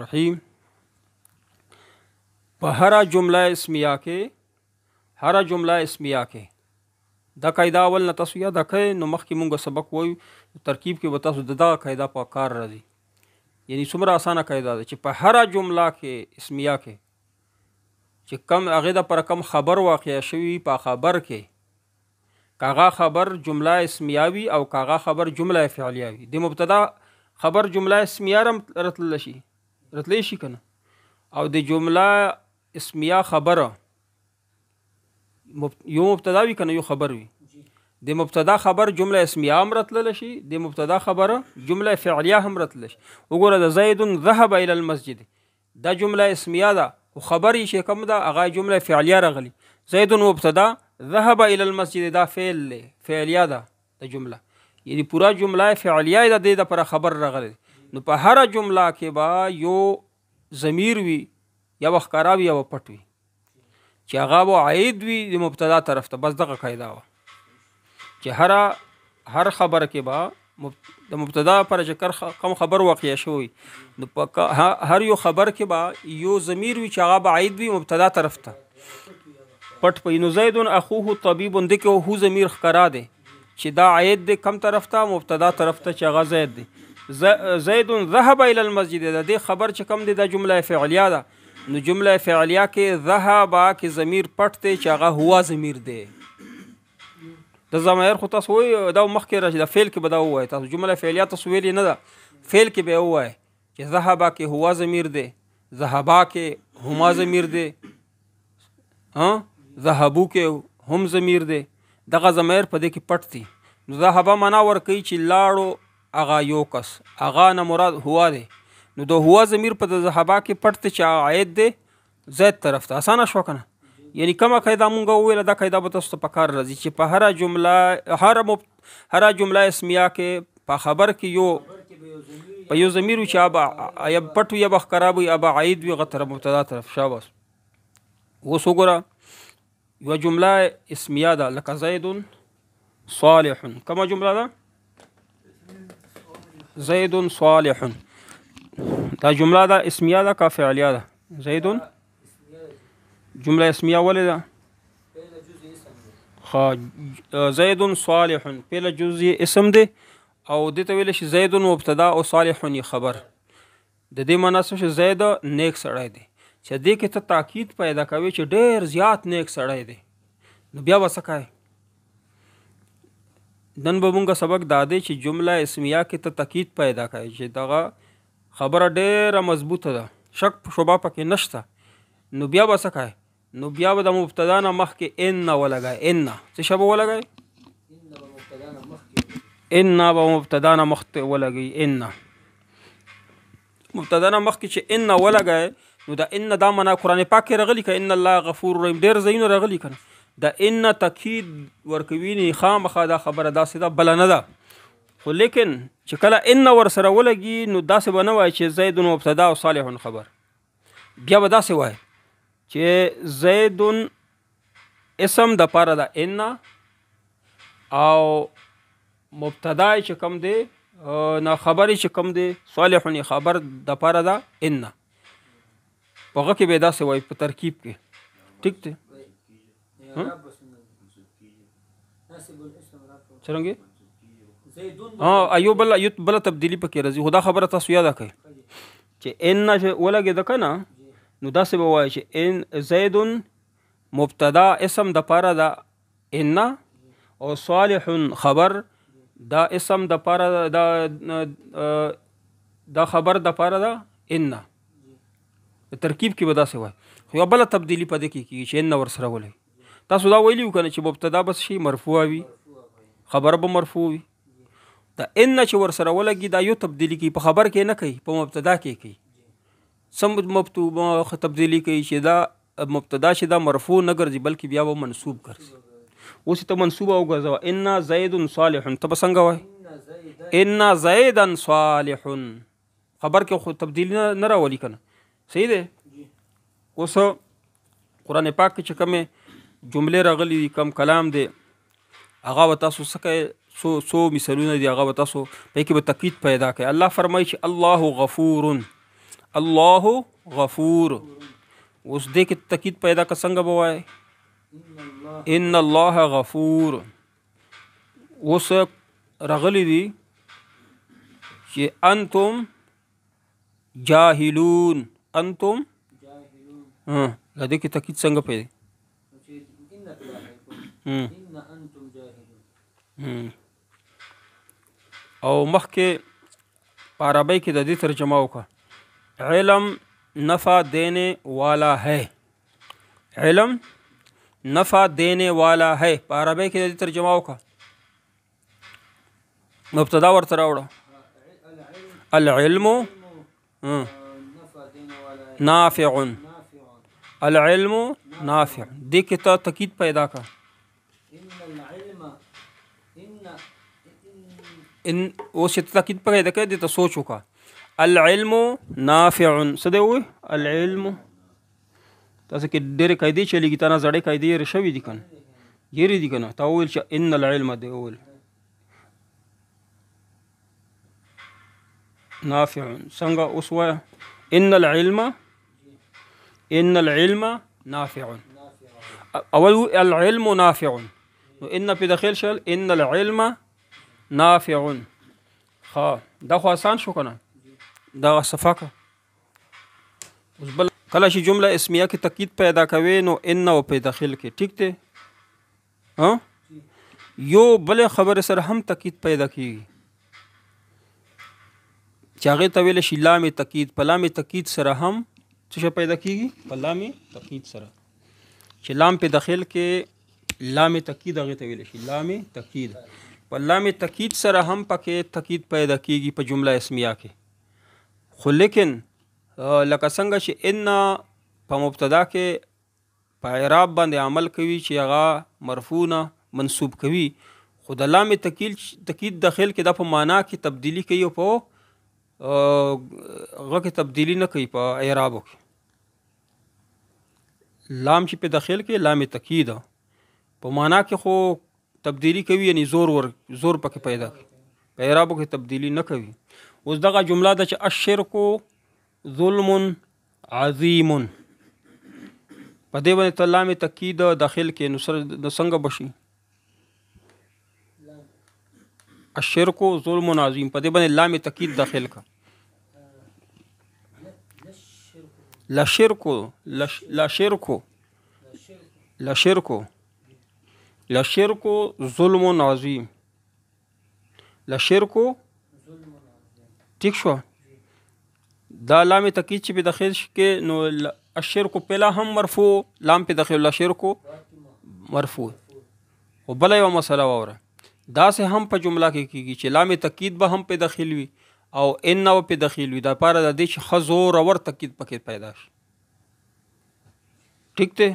رحیم. په هر جمله اسمیه کې دا قاعده اول نه تاسو یاد کړئ. نو مخکې مونږ سبق وایو ترکیب کې به تاسو دغه قاعده په کار راځي. یعنی څومره اسانه قاعده ده چې په هر جمله کې اسمیه کې چې کم هغې د پر کم خبر واقع شوي په خبر کې کاغه خبر جمله اسمیه وي او کاغه خبر جمله فعلیه وي. د مبتدا خبر جمله اسمیه رتلی شي کنه او د جمله اسمیه خبره یو مبتدا وي کنه یو خبر وي. د مبتدا خبر جمله اسمیه هم رتللی شي د مبتدا خبره جمله فعلیه هم رتللی شي. وګوره د زید ذهب الى المسجد دا جمله اسمیه ده خو خبر یې چې کوم ده هغه جمله فعلیه راغلی. زید مبتدا ذهب الى المسجد دا فعلیه ده د جمله یعنی پورا جمله فعلیه ده د پر خبر راغلی. نو په هر جمله کې به یو ضمیر وي یا ښکارا وي یا پټ وي چې هغه به عاید وي د مبتدا طرف ته. بس دغه قاعده وه چې هر خبر کې به د مبتدا پر چې کم خبر واقع شوی نو هر یو خبر کې به یو ضمیر وي چې هغه به عاید وي مبتدا طرف ته پټ پي. نو زید اخوه طبیب دکه هو ضمیر ښکارا دی چې دا عاید دی کم طرف ته مبتدا طرف ته چې هغه زید دی. زید ذهب الى المسجد د دې خبر چې کم دی دا جمله فعلیه ده. نو جمله فعلیه کې ذهب کې ضمیر پټ دی چې هغه هوا ضمیر دی. د ضمیر خو تاسو وایي دا مخکې راشي د فعل کې به دا ووایي تاسو جمله فعلیه تاسو ویلې نه ده فعل کې به ووایي چې ذهب کې هوا ضمیر دی ذهبا کې هما ضمیر دی ذهبو کې هم ضمیر دی. دغه ضمیر په دې کې پټ دی. نو ذهبا معنا ورکوي چې لاړو هغه یو کس هغه نه مراد هوا دی. نو د هوا ضمیر په د ذهبا کې پټ دی چې عاید دی زید طرف ته. اسانه شو کنه. یعنی کومه قاعده مونږ وویله دا قاعده به تاسو ته په کار راځي چې په هر جمله اسمیه کې په خبر کې یو ضمیر وي چې یا پټ وي یا به ښکارا وي یا به عاید وي هغه طرف مبتدا طرف شاباس. اوس وګوره یوه جمله اسمیه ده لکه زید صالح. کومه جمله ده؟ زید صالح. دا جمله ده اسمیه ده که فعلیه ده؟ زید جمله اسمیه ولې ده؟ زید صالح فعل جزئی اسم دی او دې ته ویلی شي زید مبتدا او صالح خبر. د دې معنا څه شي زید نیک سړی دی چې دې کې ته تاکید پیدا کوي چې ډېر زیات نیک سړی دی. نو بیا به څه کوې؟ نن به مونږ سبق دا دی چې جمله اسمیه کې ته تاکید پیدا کوي چې دغه خبره ډېره مضبوطه ده شک شبه پکې نشته. نو بیا به څه کوې؟ نو بیا به د مبتدا نه مخکې ان ولګئ. ان څه شی به ولګئ؟ ان به مبتدا نه مخکې ولګئ. ان مبتدا نه مخکې چې ان ولګئ نو د ان دا معنا قرآن پاک کې راغلي که ان الله غفور رحیم ډېر ځایونه راغلي که نه د ان تاکید ورکوي نه خامخا دا خبره داسې ده بله نه ده. خو لیکن چې کله ان ورسره ولګي نو داسې به نه وایي چې زید مبتدا او صالح خبر. بیا به داسې وایي چې زید اسم د پاره ده ان او مبتدا چې کم دی نه خبرې چې کم دی صالح خبر د پاره ده ان. په هغه کې به داسې وایي په ترکیب کې. ټیک دی څرنګه ایو بله تبدیلي پکې راځي. خو دا خبره تاسو یاده کړئ چې ان ولګېده که نه نو داسې به وایي چې ان زید مبتدا اسم د پاره ده ان او صالح خبر دا اسم د پاره دا خبر د پاره ده ان. ترکیب کې به داسې وایي. خو یوه بله تبدیلي په دې کې کېږي چې ان ورسره ولګي. تاسو دا ویلي وو که نه چې مبتدا بس شي مرفوع وي خبره به مرفوع وي. دا ان چې ورسره ولګي دا یو تبدیلي کوي په خبر کې نه کوي په مبتدا کې کوي. سم تبدیلی کوي چې دا مبتدا چې دا مرفوع نه ګرځي بلکې بیا به منصوب ګرځي. اوس ته منصوبه وګرځوه ان زید صالح ته به څنګه وایي؟ ان زیدا صالح. خبر کې خو تبدیلی نه راولي که نه صحیح دی. اوس قرآن پاک کې چې کومې جملې راغلي دي کم کلام دی هغه به تاسو څه کوئ څو مثالونه دي هغه به تاسو په کې به تاکید پیدا کوي. الله فرمایي چې الله غفور الله غفور. اوس دې کې تاکید پیدا که څنګه به وایي ان الله غفور. اوس راغلی دي چې انتم جاهلون. انتم دې کې تاکید څنګه پیدا او مخکې په عربی کې د دې ترجمه وکړه علم نفع دینے والا ہے. علم نفع دینے والا ہے په عربی کې د دې ترجمه وکړه مبتدا ورته راوړه العلم نافع. العلم نافع دې کې ته تاکید پیدا کړه ان اوس چې تاکید پیدا کړه دې ته سوچ وکړه العلم نافع. څه دی وایي العلم تاسو کې ډېرې قاعدې چلېږي تا نه زړې قاعدې یې شوي دي که نه یېرې دي که نه تا وویل چې ان العلم دی وویل نافع. څنګه اوس وایه ان العلم نافع. اول العلم نافع نو ان په داخل شل ان العلم نافع. ها دا خو آسان شو که نه دا صفاکه. اوس بل کله چې جمله اسمیه کې تاکید پیدا کوي نو ان او په داخل کې ټیک دی یو بل خبره سره هم تاکید پیدا کیږي چې هغې ته ویلی شي لام تاکید. په لام تاکید سره هم څه شی پیدا کیږي په لام تاکید سره چې لام په داخل کې لام تاکید هغې ته ویلی شي لام تاکید. په لام تاکید سره هم پکې تاکید پیدا کیږي په جمله اسمیه کې. خو لیکن لکه څنګه چې ان په مبتدا کې په اعراب باندې عمل کوي چې هغه مرفوع نه منصوب کوي خو د لام تاکید داخل کې دا په معنا کې تبدیلی کوي او په هغه کې تبدیلی نه کوي په اعرابو کې. لام چې په داخل کې لام تاکید په معنا کې خو تبدیلی کوي یعنی زور پکې پیدا کوي په اعرابو کې تبدیلی نه کوي. اوس دغه جمله ده چې الشرک ظلم عظیم په دې باندې ته لام تاکید داخل کې نو څنګه بشي الشرک ظلم عظیم په دې باندې لام تاکید داخل کا لا شرک ظلم عظیم ٹھیک شو دا لام تاکید چې په داخل کې نو الشرک پهلا هم مرفوع لام په داخل لا شرک مرفوع. او بل یو مسله وره دا سه هم په جمله کې کیږي چې لام تاکید به هم په داخل وي او ان او په داخل وي دا پاره د دې چې خزور اور تاکید پکې پیدا شي ٹھیک ته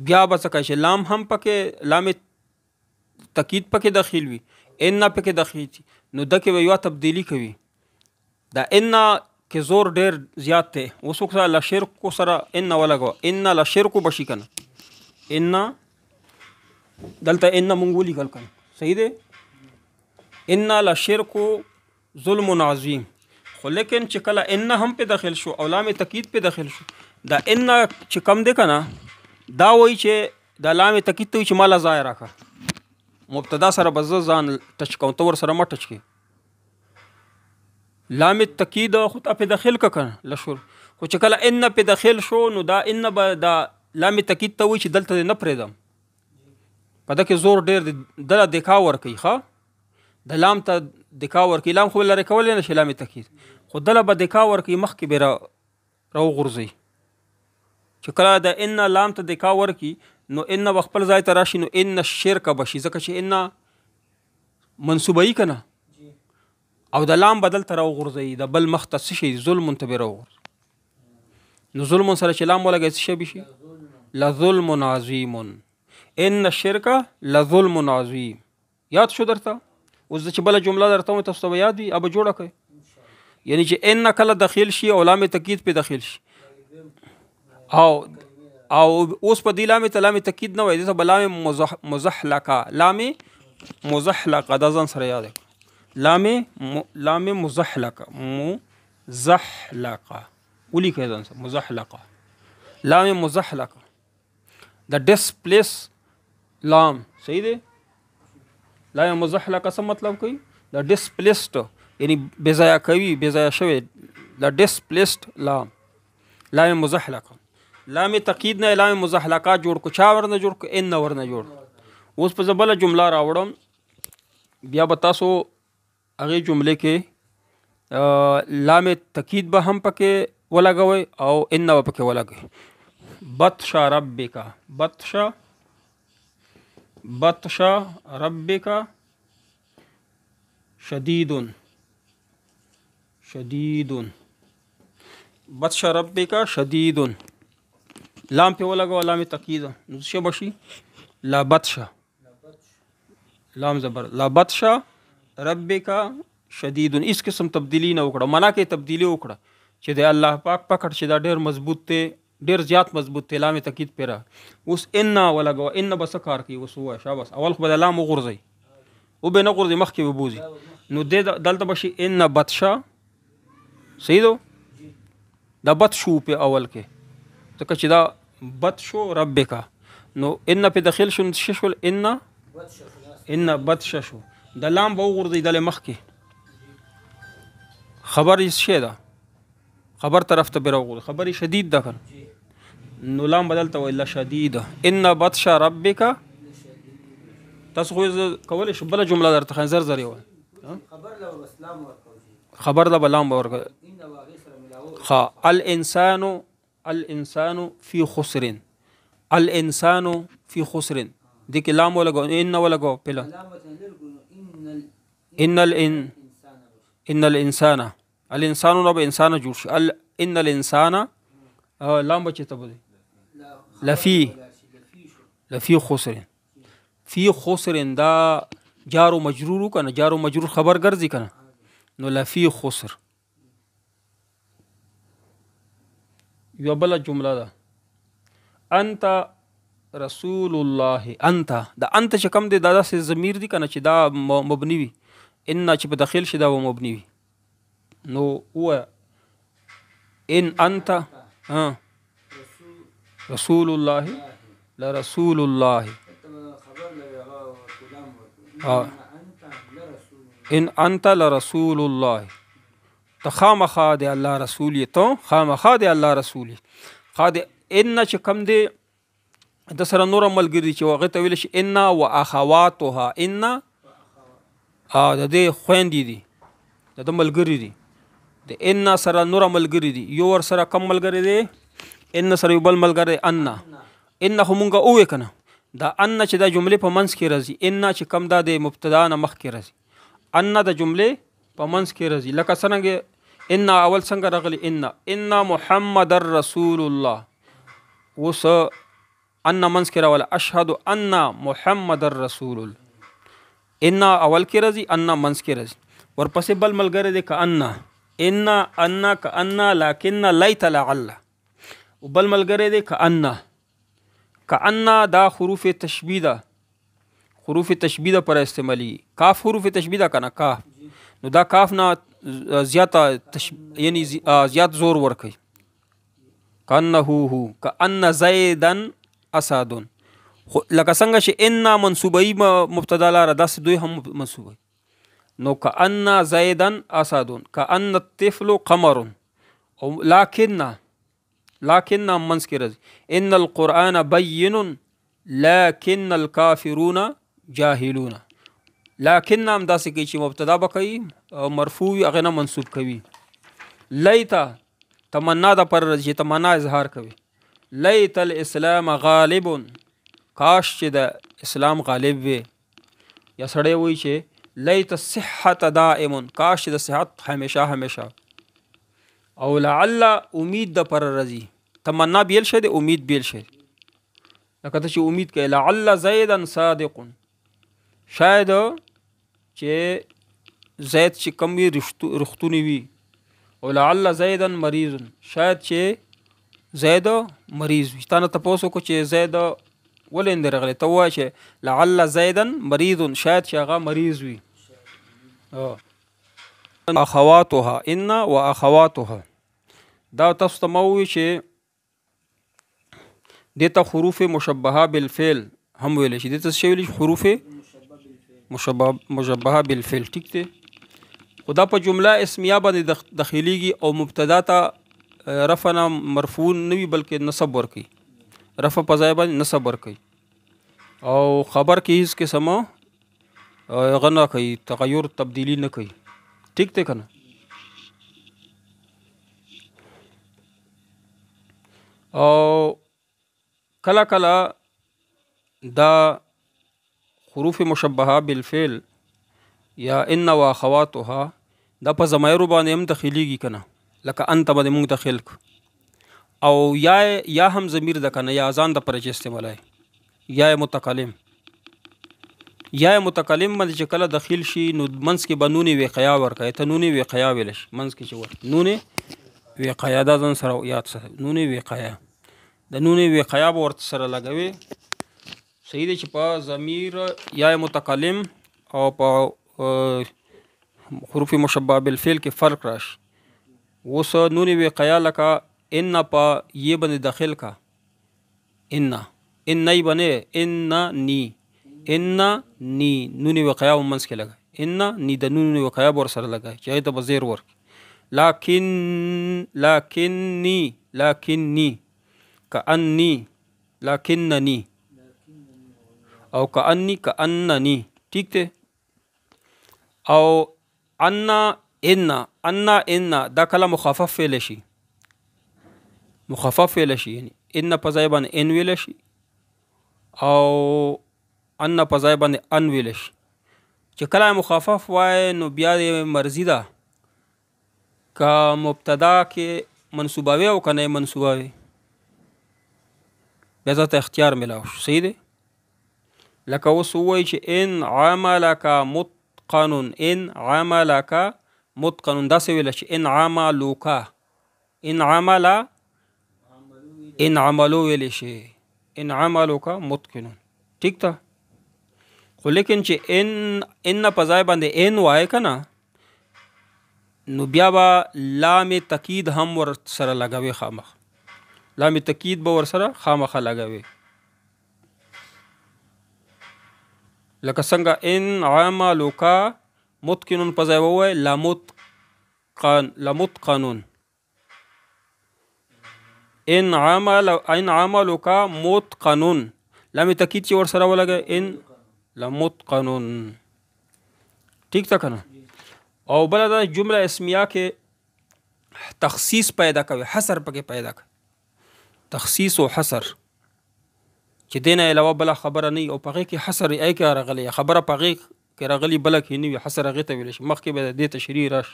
بیا به څه کوي چې لام هم پکې لام تاکید پکې داخل وي ان پکې داخل نو دکې یو تبدیلی کوي دا ان کې زور ډیر زیات دی. اوس وکړه لا شرک سره ان ولګو ان لا شرک بشي کنه ان دلته ان مونږ ولیکل کنه صحیح دی ان لا شرک ظلم عظیم. خو لیکن چې کله ان هم په داخل شو او لام تاکید په داخل شو دا ان چې کم دی کنه دا وایي چې دا لام تاکید ته چې مالا ځای راکړه مبتدا سره به زه ځان ټچ کوم ته ورسره مه ټچ کړې لام تاکید خو ته په داخل که کنه لشور خو چې کله ان په داخل شو نو دا ان به دا لام تاکید ته وایي چې دلته نه پرېږدم په ده کې زور ډېر دی دله دکا ورکوي ښه د لام ته دکا ورکوي لام خو لرې کولی نه شي لام تاکید خو دله به دکا ورکوي مخکې به راوغورځوي چې کله د ان لام ته دکا ورکي نو ان به خپل ځای ته راشي نو ان شرک بشي ځکه چې ان منصوبوي که نه او د لام بدل ته راوغورځوي د بل مخ ته څه شي ظلم ته به راوغورځي نو ظلم سره چې لام ولګوي څه شی بشي لظلم عظیم ان الشرک لظلم عظیم. یاد شو درته اوس چې بله جمله درته وایم تاسو ته به یاد وي ابه جوړه کړئ یعنی چې ان کله داخل شي او لام تاکید په داخل شي او اوس په دې لام ته لام تاکید نه وایي دې ته به لام مزحلقه لام مزحلقه دا ځان سره یاد کړئ لام مزحلقه زحلقه ولیکئ ځان سره مزحلقه لام مزحلقه د ډسپلیس لام صحیح دی لام مزحلقه څه مطلب کوي د ډسپلیسډ یعنی بې ځایه کوي بې ځایه شوی د ډسپلیسډ لام مزحلقه لام تقید نه لام مزحلقه جوړ کو چا ورنه جوړ کو ان ورنه جوړ اوس په بله جمله راوړم بیا به تاسو هغې جملې کې لام تقید به هم پکې ولګوئ او ان به پکې ولګوئ بطش ربک بطش ربک شدید بطش ربک شدید لام پہ ولګوه لام تقید نو څه بشي لا بطش لام زبر لا بطش ربک شدید اس قسم تبدیلی نه وکړه معنا کې تبدیلی وکړه چې د الله پاک پکړ چې دا ډېر مضبوط دی ډېر زیات مضبوط دی لام تقید پیرا اوس ان ولګوه ان بس کار کوي اوس ووایه شاباس اول خو به د لام وغورځئ وبه نه غورځئ مخکې به بوځي نو دلته بشي ان بطشه صحیح دو دا بطشو په اول کې ځکه چې دا بطشو ربک نو ان په داخل شو شول ان بطشه شو د لام به وغورځئ دلې مخکې خبر یې څه ده خبر طرف ته به راوغورځئ خبر یې شدید ده که نو لام بدلته وایي لشدیده ان بطش ربک تاسو خو کولی شو بله جمله درته ښایم زر یې وایي خبر ده به لام به ورکړه الانسان فی خسر الانسان فی خسر دې کې لام ولګو ان ولګو پهله ان الانسان نه به انسان جوړ شي ان الانسان لام به چېرته به لفی خسر فی خسر دا جار و مجرور کنه جار و مجرور خبر ګرځي کنه نو لفی خسر یو بله جمله ده انت رسول الله انت دا انت چې کوم دی دا داسې ضمیر دی کنه چې دا مبني وي ان چې په داخل شي دا به مبني وي نو ووایه ان انت رسول الله لرسول الله ان انت لرسول الله ته خامخا د الله رسول یې ته خامخا د الله رسول یې خا د ان چې کوم دی د سره نور ملګري چې هغې ته ویلی شي ان و اخواتها ان د دې خویندې دي د ده ملګري دي د ان سره نور ملګري دي یو ور سره کم ملګری دی ان سره یو بل ملګری ان خو مونږ ووایو که نه دا ان چې دا جملې په منځ کې راځي ان چې کم دا د مبتدا نه مخکې راځي ان د جملې په منځ کې راځي لکه څرنګه ان اول څنګه راغلی ان محمد رسول الله اوس ان منځ کې راوله اشهد ان محمد رسول الله ان اول کې راځي ان منځ کې راځي ورپسې بل ملګری دی که ان که ان لکن لیت لعل وبل ملګری دی که ان دا حروف تشبیه ده حروف تشبیه ده پر استعمالی کاف حروف تشبیه ده کنه کاف نو دا کاف نه زیاته یعنی زیات زور ورکوي کانه هو کان زیدن اسادون لکه څنګه چې ان منصوبهی مبتدا لاره داسې دوی هم منصوبه نو کان زیدن اسادون کان الطفل قمر لكن منځ کې راځي ان القرآن بین لكن الكافرون جاهلون لكن هم داسې کوي چې مبتدا به کوي مرفوع وي هغې نه منصوب کوي لیته تمنا ده پر چې تمنا اظهار کوي لیت الاسلام غالب کاش چې د اسلام غالب وي یا سړی وایي چې لیت الصحة دائم کاش چې د صحت همیشه او لعل امید د پر رضی تمنا بیل شه د امید بیل شه لکه ته چې امید کوي لعل زیدا صادق شاید چې زید چې کم وي رښتونی وي او لعل زیدا مریض شاید چې زید مریض وي تا نه تپوس وکړو چې زید ولې اندې راغلی ته ووایه چې لعل زیدا مریض شاید چې هغه مریض وي اخواتها ان واخواتها دا تاسو ته مو وی چې دته حروف مشبهه بالفعل هم ویل شي دته څه ویل شي حروف مشبهه بالفعل ټیک دی خدا په جمله اسمیه باندې داخليږي او مبتدا ته رفع نه مرفوع نه وي بلکې نصب ورکي رفع په ځای باندې نصب ورکي او خبر کې هیڅ قسمه غنا کوي تغیر تبدیلی نه کوي ټیک دی کنه او کلا کلا دا حروف مشبهه بالفعل یا ان واخواتها دا په ضمائر باندې هم داخليږي کنه لکه انت باندې موږ داخل او یا هم ضمیر د کنه یا اذان د پرچ استعمالای یا متکلم باندې چې کله داخل شي نو منس کې بنونی وقیا ورکای ته نونی وقیا ویلش منس کې چې ور نونی وقیا دا ځن سره یاد سره نونی وقیا د نونی وقیا ورته سره لګوي صحیح دی چې په ضمیر یا متکلم او په حروف مشبهه بالفعل کې فرق راشي اوس نون وقیا لکه ان په یہ باندې داخل کا ان نی باندې ان نی نون وقیا ومنس کې لګا ان نی د نون وقیا ور سره لګا چې ایت په زیر ور لکننی کأنی لکننی او کأننی ٹھیک تے او ان دا کله مخفف فعل شي یعنی ان په ځای باندې ان ویل شي او ان په ځای باندې ان ویل شي چې کله مخفف وای نو بیا د مرضی ده کا مبتدا کې منصوباوي او کنه منصوباوي بیا ځته اختیار ملاو صحیح دی لکه اوس وای چې ان عملک متقن دا څه ویل چې ان عملو ویل شي ان عملک متقن ٹھیک تا خو لیکن چې ان په ځای باندې ان وای کنه نو بیا به لام تاکید هم ور سره لګوي خامخ لام تاکید به ور سره خامخ لګوي لکه څنګه ان عملک متقن په ځای وای لمتقن ان عملک متقن لام تاکید چې ور سره ولګي ان لمتقن ٹھیک تا کنه او بل دا جمله اسمیه کې تخصیص پیدا کوي حصر پکې پیدا کوي تخصیص او حصر چې دینه علاوه بل خبره نه او پغې کې حصر ای کې راغلی خبره پغې کې راغلی بل کې نه حصر هغه ته ویل شي مخکې به د تشریح راش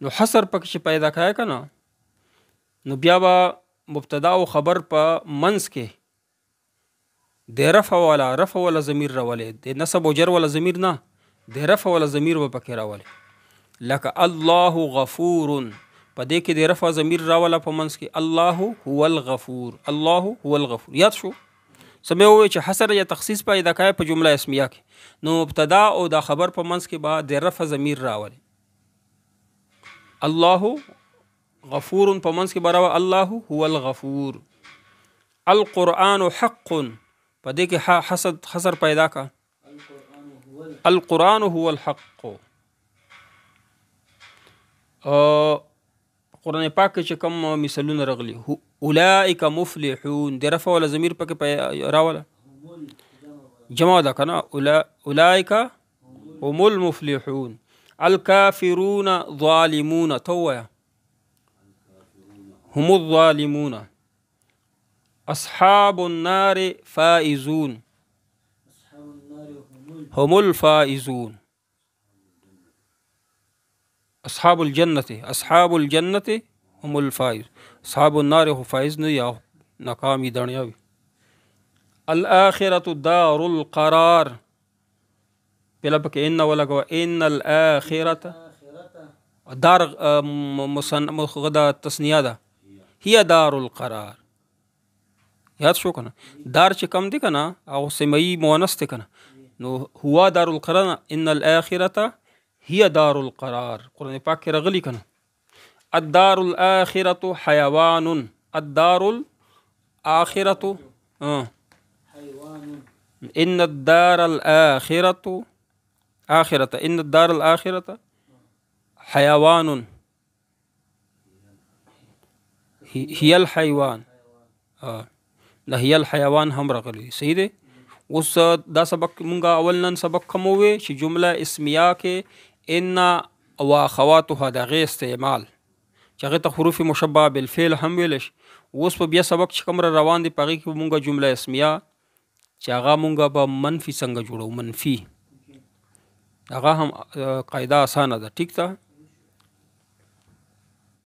نو حصر پکې پیدا کای کنه نو بیا به مبتدا او خبر په منس کې د رفع ولا ضمیر راولې د نصب او جر ولا ضمیر نه د رفع ولا ضمیر به پکې راولې لکه الله غفور په دې کې د رفع ضمیر راولا په منس کې الله هو الغفور یاد شو سموي چې حصر یا تخصیص پیدا کای په جمله اسمیه کې نو مبتدا او دا خبر په منس کې بعد د رفع ضمیر راولې الله غفور په منس کې براوه الله هو الغفور القرآن حق په دې کې حصر پیدا کا القرآن هو الحق قرآن پاک چې کوم مثالونه راغلي اولئک مفلحون د رفع ولا ضمیر پکې راوله جمع ده کنه اولئک هم المفلحون الكافرون ظالمون تویا هم الظالمون اصحاب النار فائزون هم الفائزون اصحاب الجنة هم الفائز اصحاب النار هو فائز نه یا ناکامی دنیاوی الآخرة دار القرار بلا بك ان ولا ان الآخرة دار مغدا تسنیه ده هي دار القرار یاد شو کنه دار چې کم دی کنه او سمئی مؤنث دی کنه نو هو دار القرار ان الآخرة هي دار القرار. قرآن پاک کې راغلی کنه الدار الاخرة حیوان. الدار الاخرة ان الدار الاخرة ان الدار الاخرة حیوان هي الحيوان. دا هي الحيوان هم راغلی. صحیح دی. اوس دا سبق مونږه اول نن سبق کوموي چې جمله اسمیه کې ان او اخواتها دغه استعمال چې هغه ته حروف مشبعه بالفعل هم ویل شي. اوس په بیا سبق چې کوم روان دي پغې کې مونږه جمله اسمیه چې هغه مونږه به منفي څنګه جوړو. منفي هغه هم قاعده اسانه ده. ټیک ده.